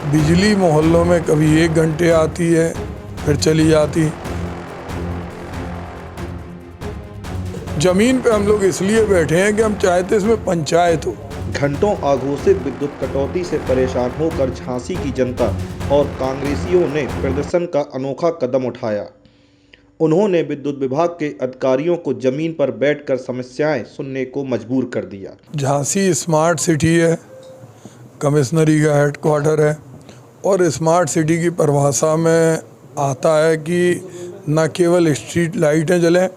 बिजली मोहल्लों में कभी 1 घंटे आती है फिर चली जाती। जमीन पे हम लोग इसलिए बैठे हैं कि हम चाहते इसमें पंचायत हो। घंटों अघोषित विद्युत कटौती से परेशान होकर झांसी की जनता और कांग्रेसियों ने प्रदर्शन का अनोखा कदम उठाया। उन्होंने विद्युत विभाग के अधिकारियों को जमीन पर बैठकर समस्याएं सुनने को मजबूर कर दिया। झांसी स्मार्ट सिटी है, कमिश्नरी का हेडक्वार्टर है और स्मार्ट सिटी की परिभाषा में आता है कि न केवल स्ट्रीट लाइटें जलें,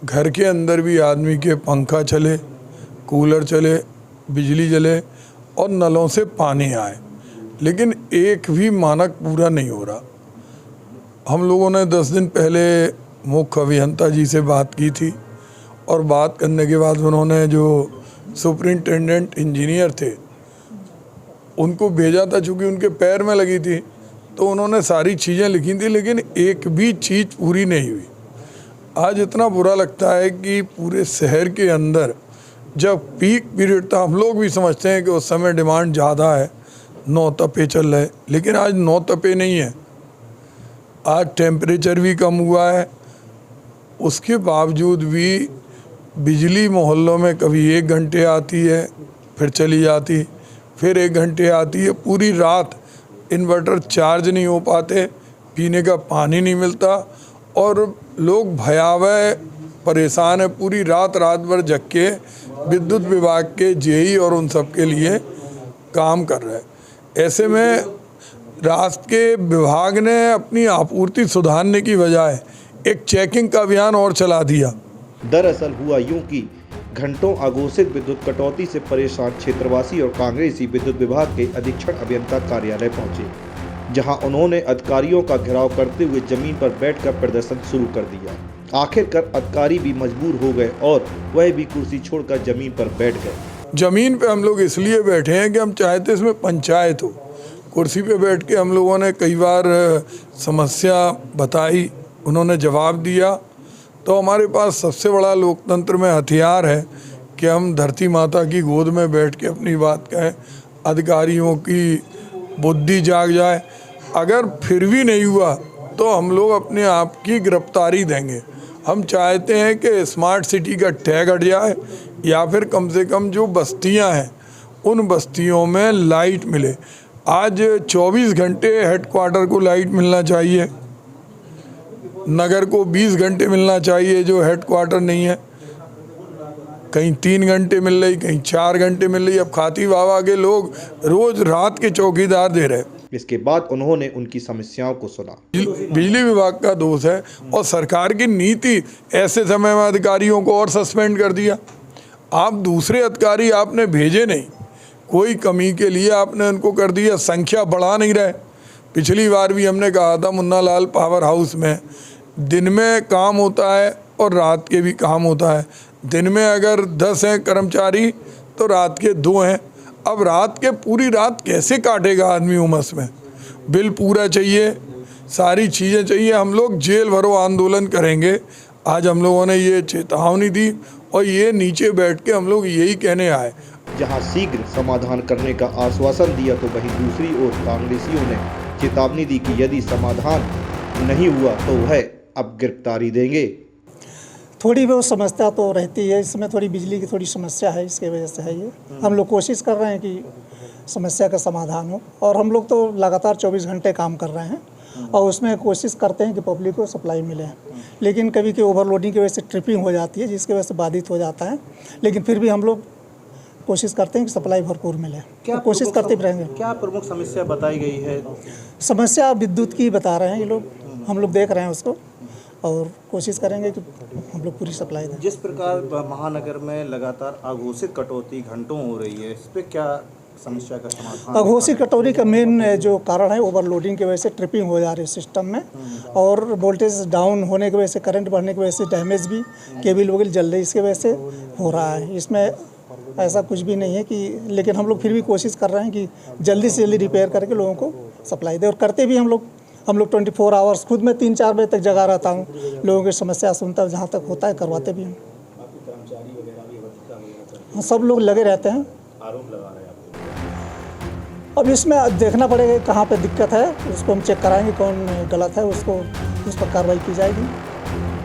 घर के अंदर भी आदमी के पंखा चले, कूलर चले, बिजली जले और नलों से पानी आए, लेकिन एक भी मानक पूरा नहीं हो रहा। हम लोगों ने 10 दिन पहले मुख्य अभियंता जी से बात की थी और बात करने के बाद उन्होंने जो सुपरिंटेंडेंट इंजीनियर थे उनको भेजा था, चूँकि उनके पैर में लगी थी तो उन्होंने सारी चीज़ें लिखी थी, लेकिन एक भी चीज़ पूरी नहीं हुई। आज इतना बुरा लगता है कि पूरे शहर के अंदर जब पीक पीरियड था, हम लोग भी समझते हैं कि उस समय डिमांड ज़्यादा है, 9 तपे चल रहे, लेकिन आज 9 तपे नहीं है। आज टेम्परेचर भी कम हुआ है, उसके बावजूद भी बिजली मोहल्लों में कभी 1 घंटे आती है फिर चली जाती, फिर 1 घंटे आती है। पूरी रात इन्वर्टर चार्ज नहीं हो पाते, पीने का पानी नहीं मिलता और लोग भयावह परेशान है। पूरी रात भर जग के विद्युत विभाग के जेई और उन सब के लिए काम कर रहे हैं। ऐसे में राष्ट्र के विभाग ने अपनी आपूर्ति सुधारने की बजाय एक चेकिंग का अभियान और चला दिया। दरअसल हुआ यूं कि घंटों अघोषित विद्युत कटौती से परेशान क्षेत्रवासी और कांग्रेसी विद्युत विभाग के अधीक्षण अभियंता कार्यालय पहुंचे, जहां उन्होंने अधिकारियों का घेराव करते हुए जमीन पर बैठकर प्रदर्शन शुरू कर दिया। आखिरकार अधिकारी भी मजबूर हो गए और वह भी कुर्सी छोड़कर जमीन पर बैठ गए। जमीन पे हम लोग इसलिए बैठे हैं कि हम चाहते इसमें पंचायत हो। कुर्सी पे बैठ के हम लोगों ने कई बार समस्या बताई, उन्होंने जवाब दिया। तो हमारे पास सबसे बड़ा लोकतंत्र में हथियार है कि हम धरती माता की गोद में बैठ के अपनी बात कहें, अधिकारियों की बुद्धि जाग जाए। अगर फिर भी नहीं हुआ तो हम लोग अपने आप की गिरफ्तारी देंगे। हम चाहते हैं कि स्मार्ट सिटी का टैग हट जाए या फिर कम से कम जो बस्तियां हैं उन बस्तियों में लाइट मिले। आज 24 घंटे हेडक्वार्टर को लाइट मिलना चाहिए, नगर को 20 घंटे मिलना चाहिए जो हेडक्वार्टर नहीं है। कहीं 3 घंटे मिल रही, कहीं 4 घंटे मिल रही। अब खाती बाबा के लोग रोज रात के चौकीदार दे रहे। इसके बाद उन्होंने उनकी समस्याओं को सुना। बिजली विभाग का दोष है और सरकार की नीति, ऐसे समय में अधिकारियों को और सस्पेंड कर दिया। आप दूसरे अधिकारी आपने भेजे नहीं, कोई कमी के लिए आपने उनको कर दिया, संख्या बढ़ा नहीं रहे। पिछली बार भी हमने कहा था मुन्ना लाल पावर हाउस में दिन में काम होता है और रात के भी काम होता है। दिन में अगर 10 हैं कर्मचारी तो रात के 2 हैं। अब रात के पूरी रात कैसे काटेगा आदमी उमस में? बिल पूरा चाहिए, सारी चीज़ें चाहिए। हम लोग जेल भरो आंदोलन करेंगे। आज हम लोगों ने ये चेतावनी दी और ये नीचे बैठ के हम लोग यही कहने आए। जहां शीघ्र समाधान करने का आश्वासन दिया तो वहीं दूसरी ओर कांग्रेसियों ने चेतावनी दी कि यदि समाधान नहीं हुआ तो वह अब गिरफ्तारी देंगे। थोड़ी बहुत समस्या तो रहती है, इसमें थोड़ी बिजली की थोड़ी समस्या है, इसके वजह से है ये। हम लोग कोशिश कर रहे हैं कि समस्या का समाधान हो और हम लोग तो लगातार 24 घंटे काम कर रहे हैं और उसमें कोशिश करते हैं कि पब्लिक को सप्लाई मिले। लेकिन कभी कभी ओवरलोडिंग की वजह से ट्रिपिंग हो जाती है, जिसकी वजह से बाधित हो जाता है। लेकिन फिर भी हम लोग कोशिश करते हैं कि सप्लाई भरपूर मिले। क्या तो कोशिश करते रहेंगे। क्या प्रमुख समस्या बताई गई है? समस्या विद्युत की बता रहे हैं ये लोग, हम लोग देख रहे हैं उसको और कोशिश करेंगे कि हम लोग पूरी सप्लाई दें। जिस प्रकार महानगर में लगातार अघोषित कटौती घंटों हो रही है, इस पर क्या समस्या का समाधान? अघोषित कटौती का मेन जो कारण है ओवरलोडिंग की वजह से ट्रिपिंग हो जा रही है सिस्टम में और वोल्टेज डाउन होने की वजह से, करंट बढ़ने की वजह से डैमेज भी केबल वगैरह जल रही, इसकी वजह से हो रहा है। इसमें ऐसा कुछ भी नहीं है कि, लेकिन हम लोग फिर भी कोशिश कर रहे हैं कि जल्दी से जल्दी रिपेयर करके लोगों को सप्लाई दें और करते भी हम लोग 24 आवर्स खुद मैं 3-4 बजे तक जगा रहता हूँ, लोगों की समस्या सुनता हूँ, जहाँ तक होता है करवाते भी हैं। सब लोग लगे रहते हैं। आरोप लगा रहे हैं अब इसमें देखना पड़ेगा कहाँ पे दिक्कत है, उसको हम चेक कराएंगे, कौन गलत है उसको उस पर कार्रवाई की जाएगी।